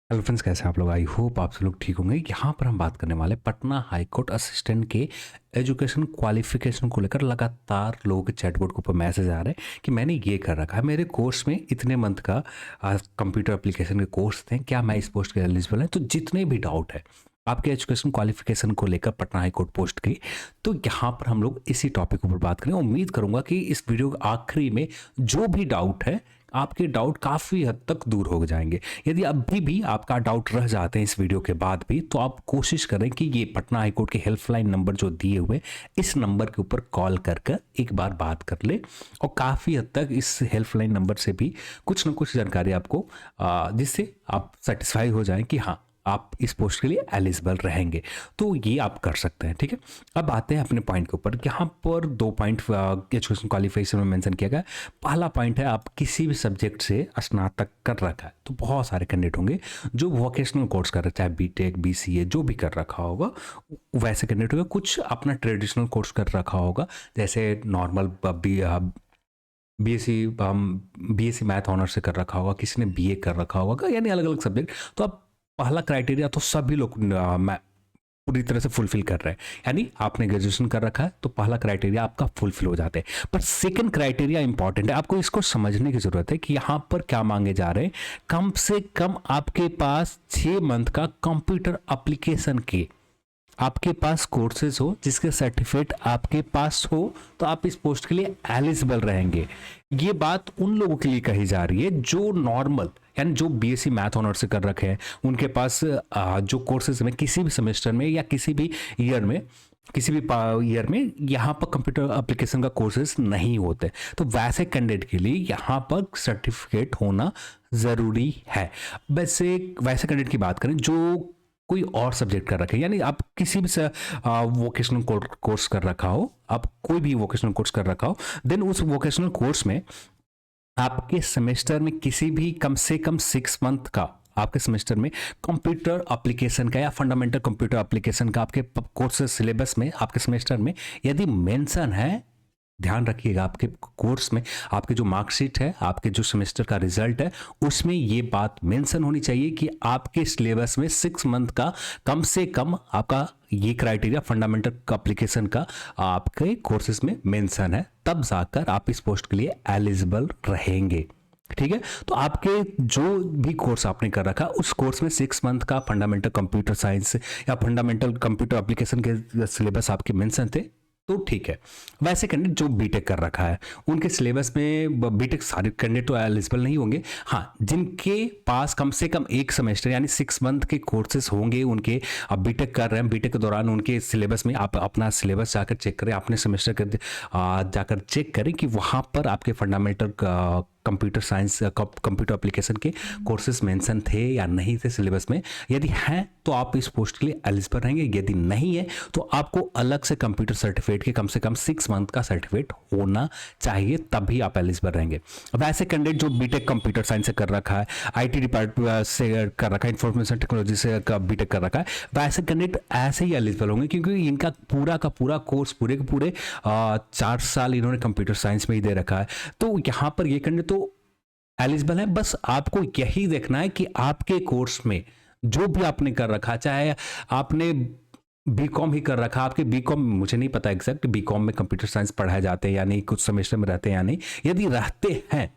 Hello friends, कैसे हैं आप लोग। आई होप आप सब लोग ठीक होंगे। यहाँ पर हम बात करने वाले पटना हाई कोर्ट असिस्टेंट के एजुकेशन क्वालिफिकेशन को लेकर लगातार लोगों के चैटबोर्ड के ऊपर मैसेज आ रहे हैं कि मैंने ये कर रखा है, मेरे कोर्स में इतने मंथ का कंप्यूटर एप्लीकेशन के कोर्स थे, क्या मैं इस पोस्ट के एलिजिबल है। तो जितने भी डाउट है आपके एजुकेशन क्वालिफिकेशन को लेकर पटना हाई कोर्ट पोस्ट की, तो यहाँ पर हम लोग इसी टॉपिक के ऊपर बात करें। उम्मीद करूंगा कि इस वीडियो के आखिरी में जो भी डाउट है आपके डाउट काफ़ी हद तक दूर हो जाएंगे। यदि अभी भी आपका डाउट रह जाते हैं इस वीडियो के बाद भी, तो आप कोशिश करें कि ये पटना हाईकोर्ट के हेल्पलाइन नंबर जो दिए हुए, इस नंबर के ऊपर कॉल कर कर एक बार बात कर ले। और काफ़ी हद तक इस हेल्पलाइन नंबर से भी कुछ ना कुछ जानकारी आपको जिससे आप सेटिस्फाई हो जाएं कि हाँ आप इस पोस्ट के लिए एलिजिबल रहेंगे। तो ये आप कर सकते हैं, ठीक है। अब आते हैं अपने पॉइंट के ऊपर। यहाँ पर दो पॉइंट एजुकेशन क्वालिफिकेशन में मेंशन किया गया है। पहला पॉइंट है, आप किसी भी सब्जेक्ट से स्नातक कर रखा है। तो बहुत सारे कैंडिडेट होंगे जो वोकेशनल कोर्स कर रहे हैं, चाहे बीटेक बीसीए जो भी कर रखा होगा, वैसे कैंडिडेट होंगे। कुछ अपना ट्रेडिशनल कोर्स कर रखा होगा, जैसे नॉर्मल बीएससी मैथ ऑनर से कर रखा होगा, किसी ने बीए कर रखा होगा, यानी अलग अलग सब्जेक्ट। तो अब पहला क्राइटेरिया तो सभी लोग पूरी तरह से फुलफिल कर रहे हैं, यानी आपने ग्रेजुएशन कर रखा है तो पहला क्राइटेरिया आपका फुलफिल हो जाते हैं। पर सेकंड क्राइटेरिया इंपॉर्टेंट है, आपको इसको समझने की जरूरत है कि यहां पर क्या मांगे जा रहे हैं। कम से कम आपके पास 6 मंथ का कंप्यूटर एप्लीकेशन के आपके पास कोर्सेज हो, जिसके सर्टिफिकेट आपके पास हो, तो आप इस पोस्ट के लिए एलिजिबल रहेंगे। ये बात उन लोगों के लिए कही जा रही है जो नॉर्मल, यानी जो बीएससी मैथ ऑनर से कर रखे हैं, उनके पास जो कोर्सेज में किसी भी सेमेस्टर में या किसी भी ईयर में यहाँ पर कंप्यूटर एप्लीकेशन का कोर्सेज नहीं होते। तो वैसे कैंडिडेट के लिए यहाँ पर सर्टिफिकेट होना ज़रूरी है। वैसे कैंडिडेट की बात करें जो कोई और सब्जेक्ट कर रखे, यानी आप किसी भी वोकेशनल कोर्स कर रखा हो, आप कोई भी वोकेशनल कोर्स कर रखा हो, देन उस वोकेशनल कोर्स में आपके सेमेस्टर में किसी भी कम से कम 6 मंथ का आपके सेमेस्टर में कंप्यूटर एप्लीकेशन का या फंडामेंटल कंप्यूटर एप्लीकेशन का आपके कोर्स सिलेबस में आपके सेमेस्टर में यदि मेंशन है, ध्यान रखिएगा, आपके कोर्स में आपके जो मार्कशीट है, आपके जो सेमेस्टर का रिजल्ट है, उसमें ये बात मेंशन होनी चाहिए कि आपके सिलेबस में 6 मंथ का कम से कम आपका ये क्राइटेरिया फंडामेंटल एप्लीकेशन का आपके कोर्सेज में मेंशन है, तब जाकर आप इस पोस्ट के लिए एलिजिबल रहेंगे। ठीक है। तो आपके जो भी कोर्स आपने कर रखा उस कोर्स में 6 मंथ का फंडामेंटल कंप्यूटर साइंस या फंडामेंटल कंप्यूटर एप्लीकेशन के सिलेबस आपके मेंशन थे, तो ठीक है। वैसे कैंडिडेट जो बीटेक कर रखा है, उनके सिलेबस में बीटेक सारे कैंडिडेट तो एलिजिबल नहीं होंगे। हाँ, जिनके पास कम से कम एक सेमेस्टर यानी 6 मंथ के कोर्सेज होंगे, उनके अब बीटेक कर रहे हैं, बीटेक के दौरान उनके सिलेबस में आप अपना सिलेबस जाकर चेक करें, अपने सेमेस्टर के जाकर चेक करें कि वहाँ पर आपके fundamental computer science computer application के कोर्सेज मेंशन थे या नहीं थे सिलेबस में। यदि हैं तो आप इस पोस्ट के लिए एलिजिबल रहेंगे, यदि नहीं है तो आपको अलग से कंप्यूटर सर्टिफिकेट के कम से कम 6 मंथ का सर्टिफिकेट होना चाहिए, तभी आप एलिजिबल रहेंगे। वैसे कैंडिडेट जो बीटेक कंप्यूटर साइंस से कर रखा है, आईटी डिपार्टमेंट से कर रखा है, इंफॉर्मेशन टेक्नोलॉजी से बीटेक कर रखा है, वैसे कैंडिडेट ऐसे ही एलिजिबल होंगे, क्योंकि इनका पूरा का पूरा कोर्स पूरे के पूरे 4 साल इन्होंने कंप्यूटर साइंस में ही दे रखा है। तो यहाँ पर ये कैंडिडेट तो एलिजिबल है। बस आपको यही देखना है कि आपके कोर्स में जो भी आपने कर रखा, चाहे आपने बीकॉम ही कर रखा, आपके बीकॉम मुझे नहीं पता एग्जैक्ट बीकॉम में कंप्यूटर साइंस पढ़ाए जाते हैं या नहीं, कुछ सेमेस्टर में रहते हैं या नहीं, यदि रहते हैं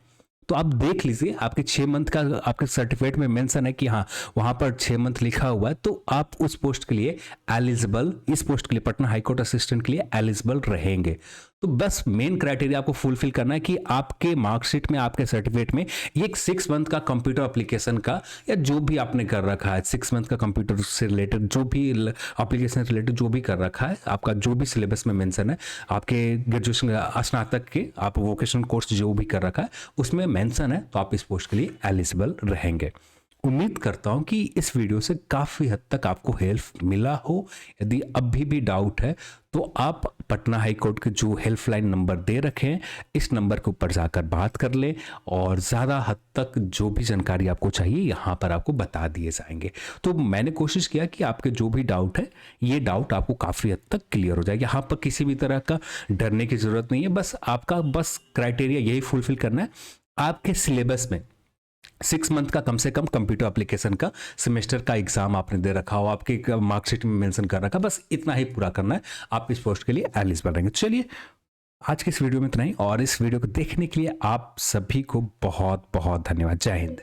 तो आप देख लीजिए, आपके 6 मंथ का आपके सर्टिफिकेट में मेंशन है कि हाँ वहां पर 6 मंथ लिखा हुआ है, तो आप उस पोस्ट के लिए एलिजिबल, इस पोस्ट के लिए पटना हाईकोर्ट असिस्टेंट के लिए एलिजिबल रहेंगे। तो बस मेन क्राइटेरिया आपको फुलफिल करना है कि आपके मार्कशीट में, आपके सर्टिफिकेट में एक 6 मंथ का कंप्यूटर एप्लीकेशन का या जो भी आपने कर रखा है, 6 मंथ का कंप्यूटर से रिलेटेड जो भी एप्लीकेशन से रिलेटेड जो भी कर रखा है, आपका जो भी सिलेबस में मेंशन है, आपके ग्रेजुएशन स्नातक के आप वोकेशनल कोर्स जो भी कर रखा है उसमें मेंशन है, तो आप इस पोस्ट के लिए एलिजिबल रहेंगे। उम्मीद करता हूं कि इस वीडियो से काफ़ी हद तक आपको हेल्प मिला हो। यदि अभी भी डाउट है तो आप पटना हाई कोर्ट के जो हेल्पलाइन नंबर दे रखे हैं, इस नंबर के ऊपर जाकर बात कर लें और ज़्यादा हद तक जो भी जानकारी आपको चाहिए यहाँ पर आपको बता दिए जाएंगे। तो मैंने कोशिश किया कि आपके जो भी डाउट है, ये डाउट आपको काफ़ी हद तक क्लियर हो जाए। यहाँ पर किसी भी तरह का डरने की ज़रूरत नहीं है, बस आपका क्राइटेरिया यही फुलफिल करना है, आपके सिलेबस में 6 मंथ का कम से कम कंप्यूटर एप्लीकेशन का सेमेस्टर का एग्जाम आपने दे रखा हो, आपके मार्कशीट में मेंशन कर रखा, बस इतना ही पूरा करना है, आप इस पोस्ट के लिए एलिजिबल रहेंगे। चलिए आज के इस वीडियो में इतना ही, और इस वीडियो को देखने के लिए आप सभी को बहुत बहुत धन्यवाद। जय हिंद।